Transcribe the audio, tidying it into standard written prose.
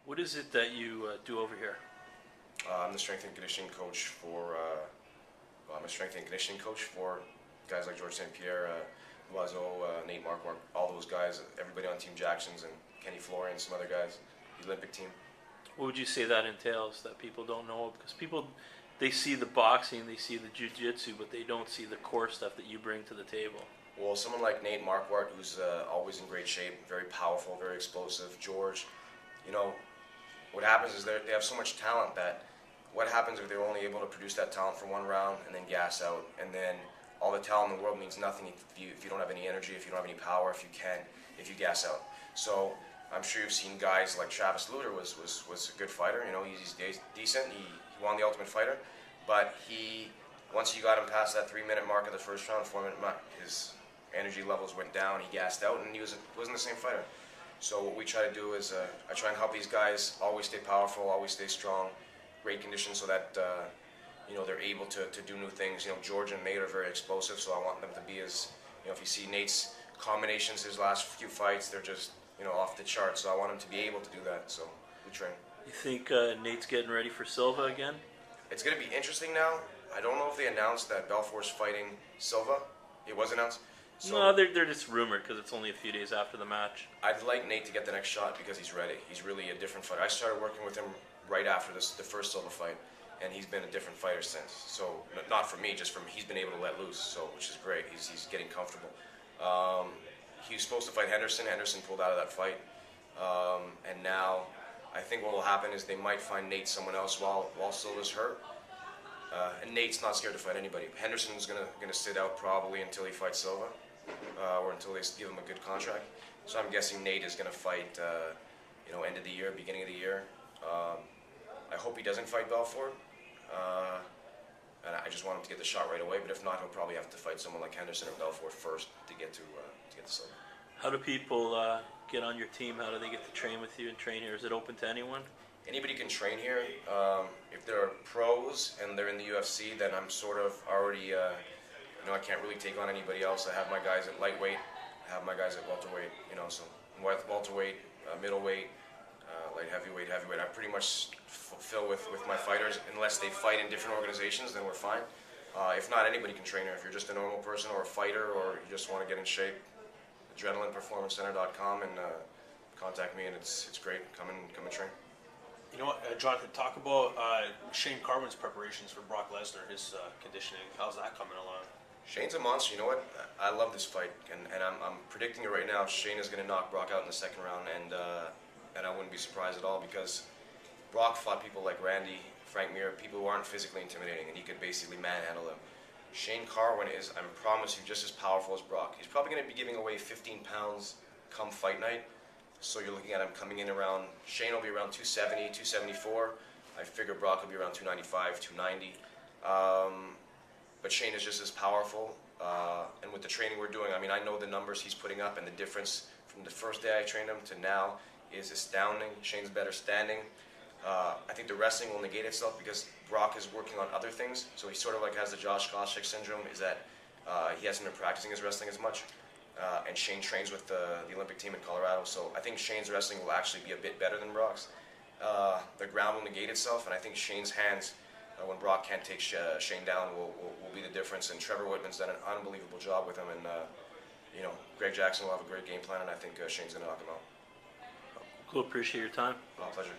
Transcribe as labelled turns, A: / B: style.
A: What is it that you do over here?
B: I'm the strength and conditioning coach for. I'm a strength and conditioning coach for guys like George St. Pierre, Loiseau, Nate Marquardt, all those guys. Everybody on Team Jackson's and Kenny Florian, some other guys, the Olympic team.
A: What would you say that entails that people don't know? Because people, they see the boxing, they see the jiu-jitsu, but they don't see the core stuff that you bring to the table.
B: Well, someone like Nate Marquardt, who's always in great shape, very powerful, very explosive. George, you know, what happens is they have so much talent that what happens if they're only able to produce that talent for one round and then gas out, and then all the talent in the world means nothing if you don't have any energy, if you don't have any power, if you gas out. So I'm sure you've seen guys like Travis Lutter was a good fighter. You know, he's decent. He won the Ultimate Fighter, but once you got him past that 3-minute mark of the first round, 4-minute mark, his energy levels went down. He gassed out, and he wasn't the same fighter. So what we try to do is I try and help these guys always stay powerful, always stay strong, great conditions, so that you know, they're able to do new things. You know, George and Nate are very explosive, so I want them to be as, you know, if you see Nate's combinations his last few fights, they're just, you know, off the charts. So I want him to be able to do that. So we train.
A: You think Nate's getting ready for Silva again?
B: It's going to be interesting now. I don't know if they announced that Belfort's fighting Silva. It was announced. So
A: no, they're just rumored because it's only a few days after the match.
B: I'd like Nate to get the next shot because he's ready. He's really a different fighter. I started working with him right after the first Silva fight, and he's been a different fighter since. So not from me, just from he's been able to let loose. So which is great. He's getting comfortable. He was supposed to fight Henderson. Henderson pulled out of that fight, and now I think what will happen is they might find Nate someone else while Silva's hurt. And Nate's not scared to fight anybody. Henderson's gonna sit out probably until he fights Silva, or until they give him a good contract. So I'm guessing Nate is gonna fight, you know, end of the year, beginning of the year. I hope he doesn't fight Belfort, and I just want him to get the shot right away. But if not, he'll probably have to fight someone like Henderson or Belfort first to get to Silva.
A: How do people get on your team? How do they get to train with you and train here? Is it open to anyone?
B: Anybody can train here. If they're pros and they're in the UFC, then I'm sort of already, you know, I can't really take on anybody else. I have my guys at lightweight, I have my guys at welterweight, you know, so welterweight, middleweight, light heavyweight. I pretty much fill with my fighters. Unless they fight in different organizations, then we're fine. If not, anybody can train here. If you're just a normal person or a fighter or you just want to get in shape, adrenalineperformancecenter.com and contact me, and it's great. Come and train.
C: You know what, Jonathan, talk about Shane Carwin's preparations for Brock Lesnar, his conditioning. How's that coming along?
B: Shane's a monster. You know what? I love this fight, and I'm predicting it right now. Shane is going to knock Brock out in the second round, and I wouldn't be surprised at all because Brock fought people like Randy, Frank Mir, people who aren't physically intimidating, and he could basically manhandle them. Shane Carwin is, I promise you, just as powerful as Brock. He's probably going to be giving away 15 pounds come fight night. So you're looking at him coming in around, Shane will be around 270, 274. I figure Brock will be around 295, 290. But Shane is just as powerful. And with the training we're doing, I mean, I know the numbers he's putting up, and the difference from the first day I trained him to now is astounding. Shane's better standing. I think the wrestling will negate itself because Brock is working on other things. So he sort of like has the Josh Koscheck syndrome, is that he hasn't been practicing his wrestling as much. And Shane trains with the Olympic team in Colorado, so I think Shane's wrestling will actually be a bit better than Brock's. The ground will negate itself, and I think Shane's hands, when Brock can't take Shane down, will be the difference. And Trevor Whitman's done an unbelievable job with him, and you know, Greg Jackson will have a great game plan, and I think Shane's going to knock him out.
A: Cool, appreciate your time.
B: My pleasure.